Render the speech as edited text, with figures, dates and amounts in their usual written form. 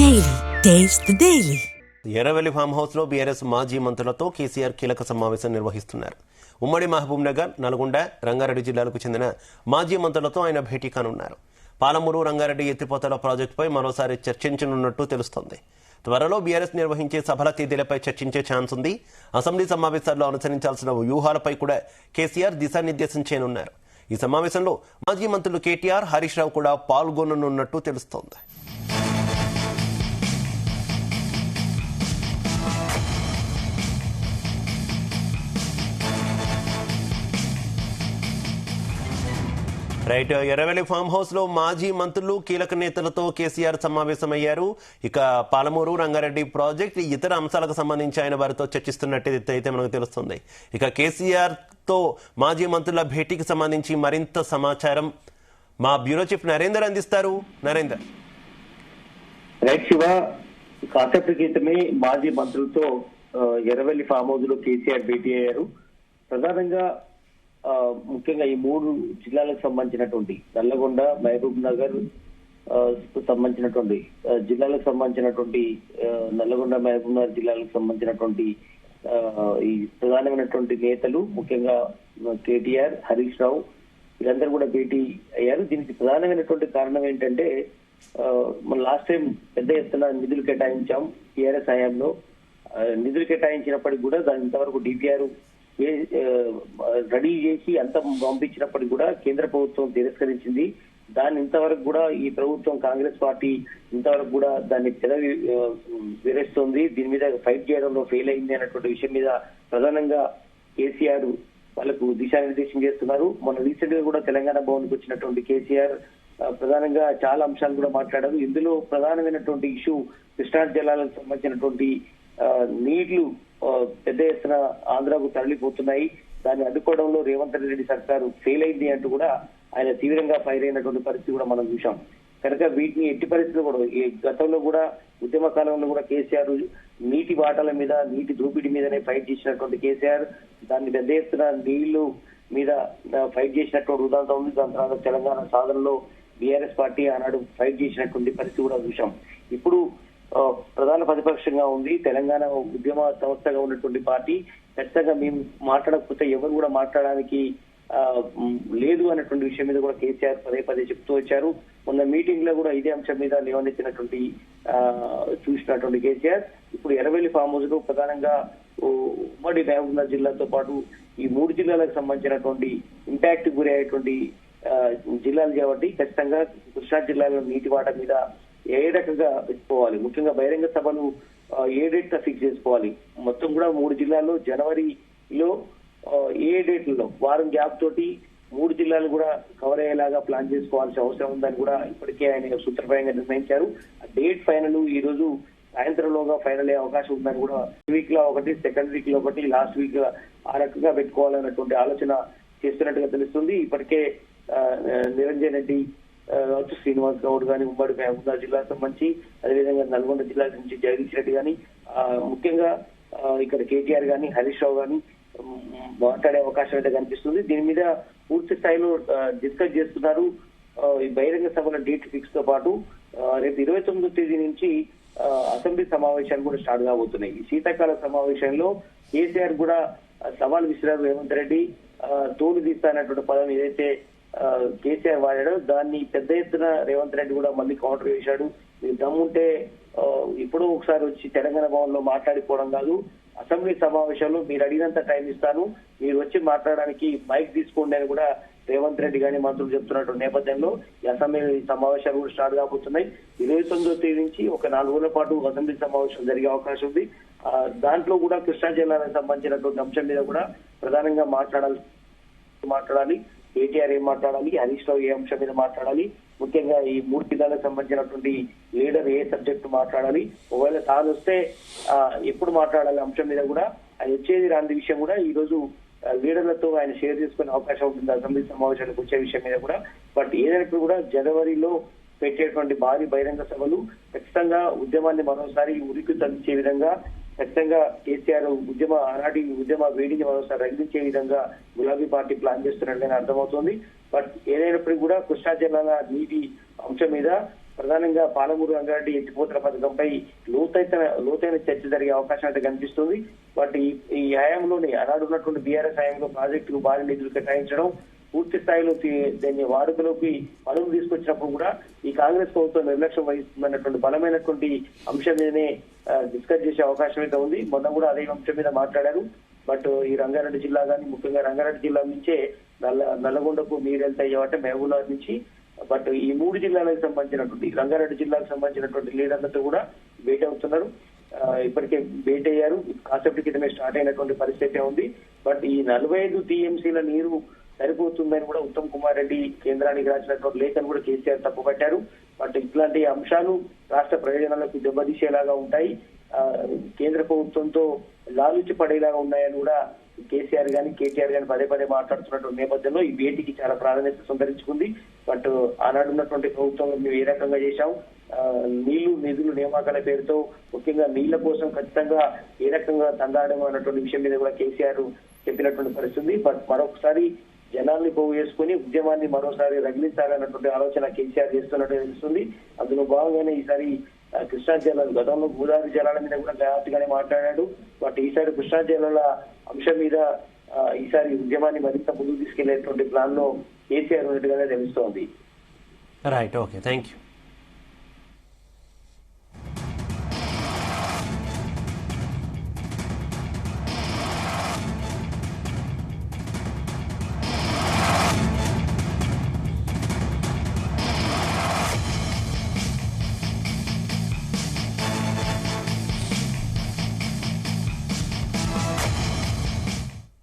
Daily. Taste the Daily. Erravelli farm house లో BRS మాజీ మంత్రులతో కేసీఆర్ కీలక సమావేశం నిర్వహిస్తున్నారు. ఉమ్మడి మహబూబ్ నగర్, నల్గొండ, రంగారెడ్డి జిల్లాలకు చెందిన మాజీ మంత్రులతో ఆయన భేటీ కానున్నారు. పాలమూరు రంగారెడ్డి ఎత్తిపోతల ప్రాజెక్టుపై మరోసారి చర్చించనున్నట్టు తెలుస్తోంది. త్వరలో బీఆర్ఎస్ నిర్వహించే సభల తేదీలపై చర్చించే ఛాన్స్ ఉంది. అసెంబ్లీ సమావేశాల్లో అనుసరించాల్సిన వ్యూహాలపై కూడా కేసీఆర్ దిశానిర్దేశం చేయనున్నారు. ఈ సమావేశంలో మాజీ మంత్రులు కేటీఆర్, హరీష్ రావు కూడా పాల్గొననున్నట్టు తెలుస్తోంది. రైట్, ఎర్రవెల్లి ఫామ్ హౌస్ లో మాజీ మంత్రులు, కీలక నేతలతో కేసీఆర్ సమావేశమయ్యారు. ఇక పాలమూరు రంగారెడ్డి ప్రాజెక్ట్, ఇతర అంశాలకు సంబంధించి ఆయన వారితో చర్చిస్తున్నట్టయితే మనకు తెలుస్తుంది. ఇక కేసీఆర్ తో మాజీ మంత్రుల భేటీకి సంబంధించి మరింత సమాచారం మా బ్యూరో చీఫ్ నరేందర్ అందిస్తారు. నరేందర్. రైట్ శివ, కాసేపటి క్రితమే మాజీ మంత్రులతో ఎర్రవెల్లి ఫామ్ హౌస్ లో కేసీఆర్ భేటీ అయ్యారు. ప్రధానంగా ముఖ్యంగా ఈ మూడు జిల్లాలకు సంబంధించినటువంటి నల్లగొండ, మహబూబ్ నగర్ సంబంధించినటువంటి జిల్లాలకు సంబంధించినటువంటి నల్లగొండ, మహబూబ్ నగర్ జిల్లాలకు సంబంధించినటువంటి ఈ ప్రధానమైనటువంటి నేతలు, ముఖ్యంగా కేటీఆర్, హరీష్ రావు వీళ్ళందరూ కూడా భేటీ అయ్యారు. దీనికి ప్రధానమైనటువంటి కారణం ఏంటంటే మన లాస్ట్ టైం పెద్ద ఎత్తున నిధులు కేటాయించాం. టీఆర్ఎస్ హయాంలో నిధులు కేటాయించినప్పటికీ కూడా దాని ఇంతవరకు డిపిఆర్ రెడీ చేసి అంత పంపించినప్పటికీ కూడా కేంద్ర ప్రభుత్వం తిరస్కరించింది. దాన్ని ఇంతవరకు కూడా ఈ ప్రభుత్వం, కాంగ్రెస్ పార్టీ ఇంతవరకు కూడా దాన్ని పెదవి విరేస్తోంది. దీని మీద ఫైట్ చేయడంలో ఫెయిల్ అయింది అన్నటువంటి విషయం మీద ప్రధానంగా కేసీఆర్ వాళ్ళకు దిశానిర్దేశం చేస్తున్నారు. మొన్న రీసెంట్ గా కూడా తెలంగాణ భవన్ కు వచ్చినటువంటి కేసీఆర్ ప్రధానంగా చాలా అంశాలు కూడా మాట్లాడారు. ఇందులో ప్రధానమైనటువంటి ఇష్యూ కృష్ణా జిల్లాలకు సంబంధించినటువంటి నీళ్లు పెద్ద ఎత్తున ఆంధ్రాకు తరలిపోతున్నాయి. దాన్ని అడ్డుకోవడంలో రేవంత్ రెడ్డి సర్కారు ఫెయిల్ అయింది అంటూ కూడా ఆయన తీవ్రంగా ఫైర్ అయినటువంటి పరిస్థితి కూడా మనం చూసాం. కనుక వీటిని ఎట్టి పరిస్థితులు కూడా ఈ గతంలో కూడా ఉద్యమ కాలంలో కూడా కేసీఆర్ నీటి వాటాల మీద, నీటి దోపిడీ మీదనే ఫైట్ చేసినటువంటి కేసీఆర్ దాన్ని పెద్ద ఎత్తున నీళ్లు మీద ఫైట్ చేసినటువంటి ఉదాహరణ ఉంది. దాని తర్వాత తెలంగాణ సాధనలో బీఆర్ఎస్ పార్టీ ఆనాడు ఫైట్ చేసినటువంటి పరిస్థితి కూడా చూసాం. ఇప్పుడు ప్రధాన ప్రతిపక్షంగా ఉంది తెలంగాణ ఉద్యమ సంస్థగా ఉన్నటువంటి పార్టీ. ఖచ్చితంగా మేము మాట్లాడకపోతే ఎవరు కూడా మాట్లాడడానికి లేదు అన్నటువంటి విషయం మీద కూడా కేసీఆర్ పదే పదే చెప్తూ వచ్చారు. మొన్న మీటింగ్ లో కూడా ఇదే అంశం మీద లేవనెత్తినటువంటి చూసినటువంటి కేసీఆర్ ఇప్పుడు ఎర్రవెల్లి ఫామ్ హౌస్ లో ప్రధానంగా ఉమ్మడి మహబూబ్నగర్ జిల్లాతో పాటు ఈ మూడు జిల్లాలకు సంబంధించినటువంటి ఇంపాక్ట్ గురి అయ్యేటువంటి జిల్లాలు కాబట్టి ఖచ్చితంగా కృష్ణా జిల్లాలో నీటి వాటా మీద ఏ రకంగా పెట్టుకోవాలి, ముఖ్యంగా బహిరంగ సభలు ఏ డేట్ ఫిక్స్ చేసుకోవాలి. మొత్తం కూడా మూడు జిల్లాల్లో జనవరిలో ఏ డేట్లలో వారం గ్యాప్ తోటి మూడు జిల్లాలు కూడా కవర్ అయ్యేలాగా ప్లాన్ చేసుకోవాల్సిన అవసరం ఉందని కూడా ఇప్పటికే ఆయన సూత్రప్రాయంగా నిర్ణయించారు. డేట్ ఫైనల్ ఈ రోజు సాయంత్రంలోగా ఫైనల్ అయ్యే అవకాశం ఉందని కూడా వీక్ లో ఒకటి, సెకండ్ వీక్ లో ఒకటి, లాస్ట్ వీక్ ఆ రకంగా పెట్టుకోవాలన్నటువంటి ఆలోచన చేస్తున్నట్టుగా తెలుస్తుంది. ఇప్పటికే నిరంజన్ రెడ్డి, శ్రీనివాస్ గౌడ్ గాని ఉమ్మడి మహబూబ్నగర్ జిల్లాకు సంబంధించి, అదేవిధంగా నల్గొండ జిల్లా నుంచి జగదీష్ రెడ్డి గాని, ముఖ్యంగా ఇక్కడ కేటీఆర్ గాని, హరీష్ రావు గాని మాట్లాడే అవకాశం అయితే కనిపిస్తుంది. దీని మీద పూర్తి స్థాయిలో డిస్కస్ చేస్తున్నారు. ఈ బహిరంగ సభల డేట్ ఫిక్స్ తో పాటు రేపు 29వ తేదీ నుంచి అసెంబ్లీ సమావేశాలు కూడా స్టార్ట్ కాబోతున్నాయి. ఈ శీతాకాల సమావేశంలో కేసీఆర్ కూడా సవాల్ విసిరారు. రేవంత్ రెడ్డి తోలు తీస్తానటువంటి పదం ఏదైతే కేసీఆర్ వాడాడో దాన్ని పెద్ద ఎత్తున రేవంత్ రెడ్డి కూడా మళ్ళీ కౌంటర్ చేశాడు. మీరు దమ్ముంటే ఇప్పుడు ఒకసారి వచ్చి తెలంగాణ భవన్ లో మాట్లాడిపోవడం కాదు, అసెంబ్లీ సమావేశంలో మీరు అడిగినంత టైం ఇస్తాను, మీరు వచ్చి మాట్లాడడానికి మైక్ తీసుకోండి అని కూడా రేవంత్ రెడ్డి గాని మంత్రులు చెప్తున్నటువంటి నేపథ్యంలో ఈ అసెంబ్లీ సమావేశాలు కూడా స్టార్ట్ కాబోతున్నాయి. 29వ తేదీ నుంచి ఒక 4 రోజుల పాటు అసెంబ్లీ సమావేశం జరిగే అవకాశం ఉంది. దాంట్లో కూడా కృష్ణా జిల్లాలకు సంబంధించినటువంటి అంశం మీద కూడా ప్రధానంగా మాట్లాడాలి. కేటీఆర్ ఏం మాట్లాడాలి, హరీష్ రావు ఏ అంశం మీద మాట్లాడాలి, ముఖ్యంగా ఈ మూడు జిల్లాలకు సంబంధించినటువంటి లీడర్ ఏ సబ్జెక్టు మాట్లాడాలి, ఒకవేళ తాను వస్తే ఎప్పుడు మాట్లాడాలి అంశం మీద కూడా ఆయన వచ్చేది రాని విషయం కూడా ఈ రోజు లీడర్లతో ఆయన షేర్ చేసుకునే అవకాశం ఉంటుంది అసెంబ్లీ సమావేశానికి వచ్చే విషయం మీద కూడా. బట్ ఏదైనా కూడా జనవరిలో పెట్టేటువంటి భారీ బహిరంగ సభలు ఖచ్చితంగా ఉద్యమాన్ని మరోసారి ఉరికి తగ్గించే విధంగా, ఖచ్చితంగా కేసీఆర్ ఆనాటి ఉద్యమ వేడిని మరోసారి రగిలించే విధంగా గులాబీ పార్టీ ప్లాన్ చేస్తున్నట్టుగానే అర్థమవుతోంది. బట్ ఏదైనప్పటికీ కూడా కృష్ణా జిల్లాల నీటి అంశం మీద ప్రధానంగా పాలమూరు రంగారెడ్డి ఎత్తిపోతల పథకంపై లోతైన చర్చ జరిగే అవకాశం అయితే కనిపిస్తుంది. బట్ ఈ హయాంలోనే ఆనాడు ఉన్నటువంటి బీఆర్ఎస్ హయాంలో ప్రాజెక్టుకు భారీ నిధులు కేటాయించడం, పూర్తి స్థాయిలో దాన్ని వాడుకలోకి పనులు తీసుకొచ్చినప్పుడు కూడా ఈ కాంగ్రెస్ ప్రభుత్వం నిర్లక్ష్యం వహిస్తుందన్నటువంటి బలమైనటువంటి అంశం మీదనే డిస్కస్ చేసే అవకాశం అయితే ఉంది. మొన్న కూడా అదే అంశం మీద మాట్లాడారు. బట్ ఈ రంగారెడ్డి జిల్లా కానీ ముఖ్యంగా రంగారెడ్డి జిల్లా నుంచే నల్లగొండకు నీరు వెళ్తాయి అంటే మహబూబాబాద్ నుంచి. బట్ ఈ మూడు జిల్లాలకు సంబంధించినటువంటి రంగారెడ్డి జిల్లాకు సంబంధించినటువంటి లీడర్లతో కూడా భేటీ అవుతున్నారు. ఇప్పటికే భేటీ అయ్యారు. కాసేపటి క్రితమే స్టార్ట్ అయినటువంటి పరిస్థితి ఉంది. బట్ ఈ 45 టీఎంసీల నీరు సరిపోతుందని కూడా ఉత్తమ్ కుమార్ రెడ్డి కేంద్రానికి రాసినటువంటి లేఖను కూడా కేసీఆర్ తప్పుపట్టారు. బట్ ఇట్లాంటి అంశాలు రాష్ట్ర ప్రయోజనాలకు దెబ్బతీసేలాగా ఉంటాయి, కేంద్ర ప్రభుత్వంతో లాలుచి పడేలాగా ఉన్నాయని కూడా కేసీఆర్ గాని కేటీఆర్ గాని పదే పదే మాట్లాడుతున్నటువంటి నేపథ్యంలో ఈ భేటీకి చాలా ప్రాధాన్యత సంతరించుకుంది. బట్ ఆనాడు ఉన్నటువంటి ప్రభుత్వం మేము ఏ రకంగా చేశాం, నిధులు నియామకాల పేరుతో ముఖ్యంగా నీళ్ల కోసం ఖచ్చితంగా ఏ రకంగా తందాడడం అన్నటువంటి విషయం మీద కూడా కేసీఆర్ చెప్పినటువంటి పరిస్థితి. బట్ మరొకసారి జనాల్ని పోగు చేసుకుని ఉద్యమాన్ని మరోసారి రగిలించాలన్నటువంటి ఆలోచన కేసీఆర్ చేస్తున్నట్టు తెలుస్తుంది. అందులో భాగంగానే ఈసారి కృష్ణా జలాలు, గతంలో గోదావరి జలాల మీద కూడా ఘాటుగానే మాట్లాడాడు. బట్ ఈసారి కృష్ణా జలాల అంశం మీద ఈసారి ఉద్యమాన్ని మరింత ముందుకు తీసుకెళ్లేటువంటి ప్లాన్ లో కేసీఆర్ ఉన్నట్టుగానే తెలుస్తోంది. Right, okay, thank you.